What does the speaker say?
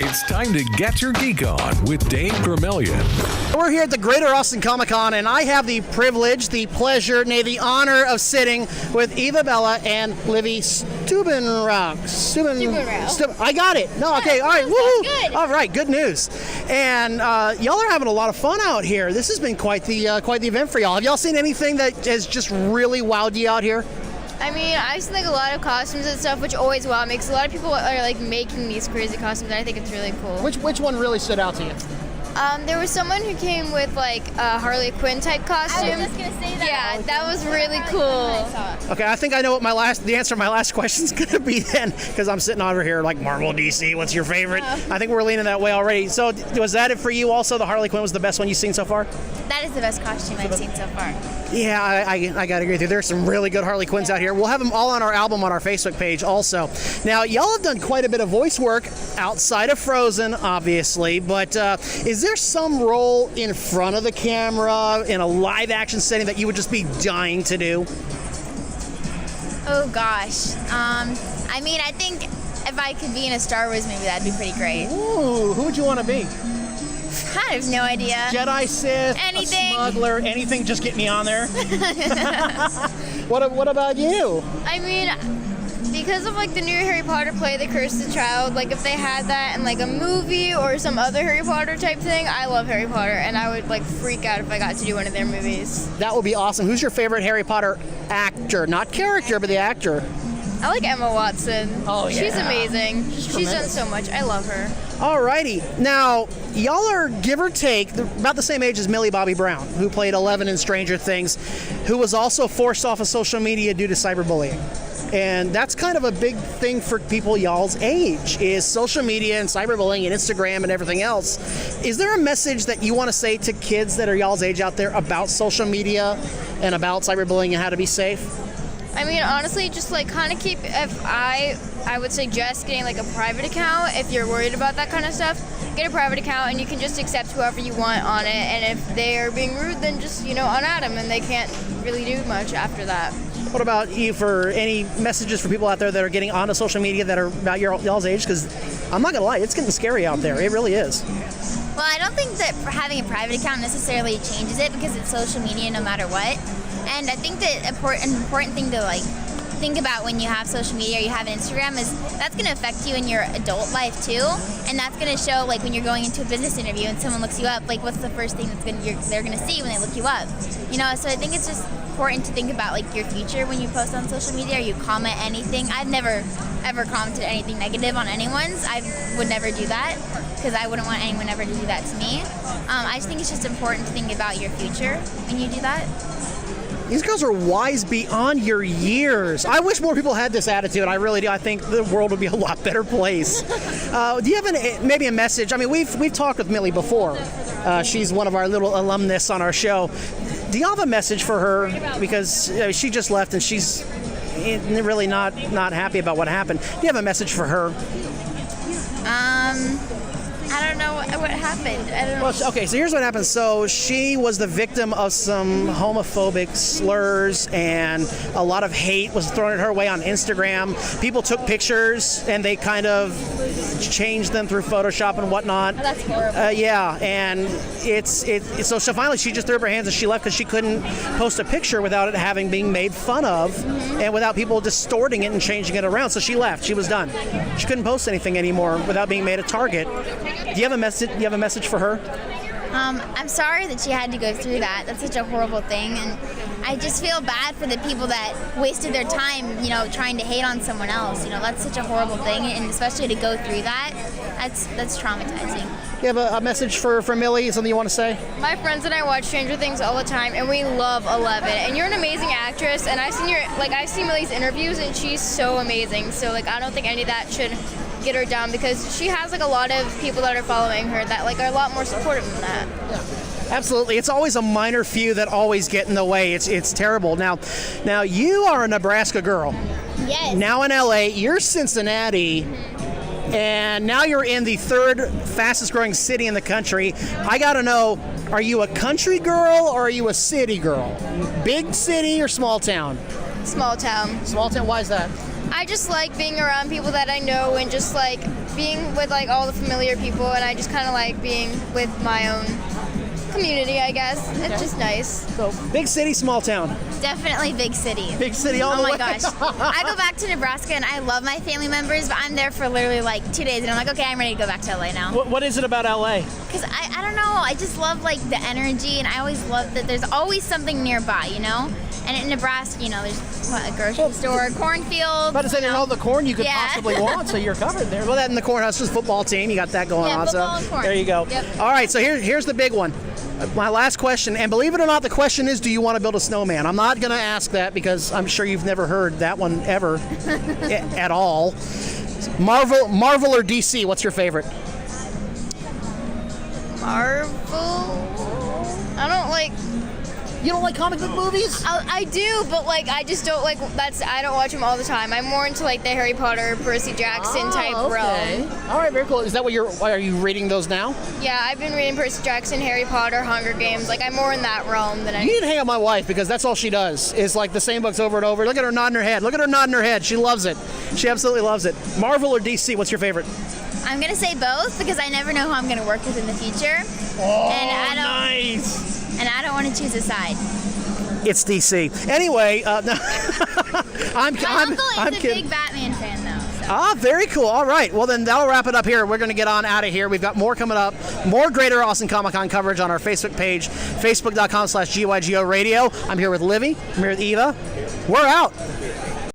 It's time to get your geek on with Dave Vermillion. We're here at the Greater Austin Comic Con, and I have the privilege, the pleasure, nay, the honor of sitting with Eva Bella and Livvy Stubenrauch. Stubenrauch. I got it. No, okay, all right. Woo! Good. All right, good news. And y'all are having a lot of fun out here. This has been quite the event for y'all. Have y'all seen anything that has just really wowed you out here? I mean, I've seen like a lot of costumes and stuff, which always wow me, because a lot of people are like making these crazy costumes, and I think it's really cool. Which one really stood out to you? There was someone who came with like a Harley Quinn type costume. I was just gonna say that. Yeah, that was really cool. Okay, I think I know what the answer to my last question is going to be then, because I'm sitting over here like Marvel, DC. What's your favorite? I think we're leaning that way already. So was that it for you? Also, the Harley Quinn was the best one you've seen so far? That is the best costume I've seen so far. Yeah, I got to agree with you. There's some really good Harley Quinns out here. We'll have them all on our album on our Facebook page also. Now, y'all have done quite a bit of voice work outside of Frozen, obviously, but is there some role in front of the camera in a live action setting that you would just be dying to do? Oh gosh. I mean, I think if I could be in a Star Wars movie, that'd be pretty great. Ooh, who would you want to be? I have no idea. Jedi, Sith, Anything. a smuggler, anything, just get me on there. What about you? I mean, because of like the new Harry Potter play, The Cursed Child, like if they had that in like a movie or some other Harry Potter type thing, I love Harry Potter, and I would like freak out if I got to do one of their movies. That would be awesome. Who's your favorite Harry Potter actor? Not character, but the actor. I like Emma Watson. Oh, yeah. She's amazing. She's done tremendous. so much. I love her. Alrighty. Now, y'all are, give or take, about the same age as Millie Bobby Brown, who played Eleven in Stranger Things, who was also forced off of social media due to cyberbullying. And that's kind of a big thing for people y'all's age, is social media and cyberbullying and Instagram and everything else. Is there a message that you want to say to kids that are y'all's age out there about social media and about cyberbullying and how to be safe? I mean, honestly, just like kind of keep, if I would suggest getting like a private account if you're worried about that kind of stuff. Get a private account and you can just accept whoever you want on it, and if they're being rude, then just, unadd them, and they can't really do much after that. What about you, for any messages for people out there that are getting onto social media that are about y'all's age? Because I'm not going to lie, it's getting scary out there. It really is. Well, I don't think that having a private account necessarily changes it, because it's social media no matter what. And I think that an important thing to like think about when you have social media or you have Instagram is that's going to affect you in your adult life too, and that's going to show like when you're going into a business interview and someone looks you up, like what's the first thing they're going to see when they look you up, So I think it's just important to think about like your future when you post on social media or you comment anything. I've never ever commented anything negative on anyone's. I would never do that because I wouldn't want anyone ever to do that to me. I just think it's just important to think about your future when you do that. These girls are wise beyond your years. I wish more people had this attitude. I really do. I think the world would be a lot better place. Do you have maybe a message? I mean, we've talked with Millie before. She's one of our little alumnus on our show. Do you have a message for her? Because she just left and she's really not happy about what happened. Do you have a message for her? I don't know what happened. I don't know. Well, okay, so here's what happened. So she was the victim of some homophobic slurs, and a lot of hate was thrown at her way on Instagram. People took pictures and they kind of changed them through Photoshop and whatnot. Oh, that's horrible. Yeah, and so she just threw up her hands and she left because she couldn't post a picture without it being made fun of, and without people distorting it and changing it around. So she left. She was done. She couldn't post anything anymore without being made a target. Do you have a message for her? I'm sorry that she had to go through that. That's such a horrible thing, and I just feel bad for the people that wasted their time, trying to hate on someone else. That's such a horrible thing, and especially to go through that, that's traumatizing. You have a message for Millie? Something you want to say? My friends and I watch Stranger Things all the time, and we love 11. And you're an amazing actress, and I've seen Millie's interviews, and she's so amazing. So I don't think any of that should get her down, because she has a lot of people that are following her that are a lot more supportive than that. Yeah. Absolutely. It's always a minor few that always get in the way. It's terrible. Now you are a Nebraska girl. Yes. Now in LA, you're Cincinnati. And now you're in the third fastest growing city in the country. I got to know, are you a country girl or are you a city girl? Big city or small town? Small town. Small town, why is that? I just like being around people that I know and just like being with like all the familiar people, and I just kind of like being with my own community, I guess. It's just nice. So, big city, small town. Definitely big city. Big city all the way. Oh my gosh. I go back to Nebraska and I love my family members, but I'm there for literally like 2 days and I'm like, okay, I'm ready to go back to LA now. What is it about LA? Because I don't know, I just love like the energy, and I always love that there's always something nearby, you know? And in Nebraska, you know, there's a grocery store, a cornfield. About to say, there's all the corn you could possibly want, so you're covered there. Well, that in the Cornhuskers football team, you got that going on. Football So and corn. there you go. Yep. All right, so here's the big one. My last question, and believe it or not, the question is, do you want to build a snowman? I'm not going to ask that because I'm sure you've never heard that one ever at all. Marvel or DC, what's your favorite? Marvel? I don't like. You don't like comic book movies? I do, but like I just don't like. I don't watch them all the time. I'm more into like the Harry Potter, Percy Jackson type realm. All right, very cool. Is that why are you reading those now? Yeah, I've been reading Percy Jackson, Harry Potter, Hunger Games. Like I'm more in that realm than I. You need to hang out with my wife because that's all she does is like the same books over and over. Look at her nodding her head. Look at her nodding her head. She loves it. She absolutely loves it. Marvel or DC? What's your favorite? I'm going to say both because I never know who I'm going to work with in the future. Oh, and nice. And I don't want to choose a side. It's DC. Anyway, no, I'm My uncle is a kidding. big Batman fan, though. So. Ah, very cool. All right. Well, then that'll wrap it up here. We're going to get on out of here. We've got more coming up. More Greater Austin Comic-Con coverage on our Facebook page, facebook.com/GYGO Radio. I'm here with Livvy. I'm here with Eva. We're out.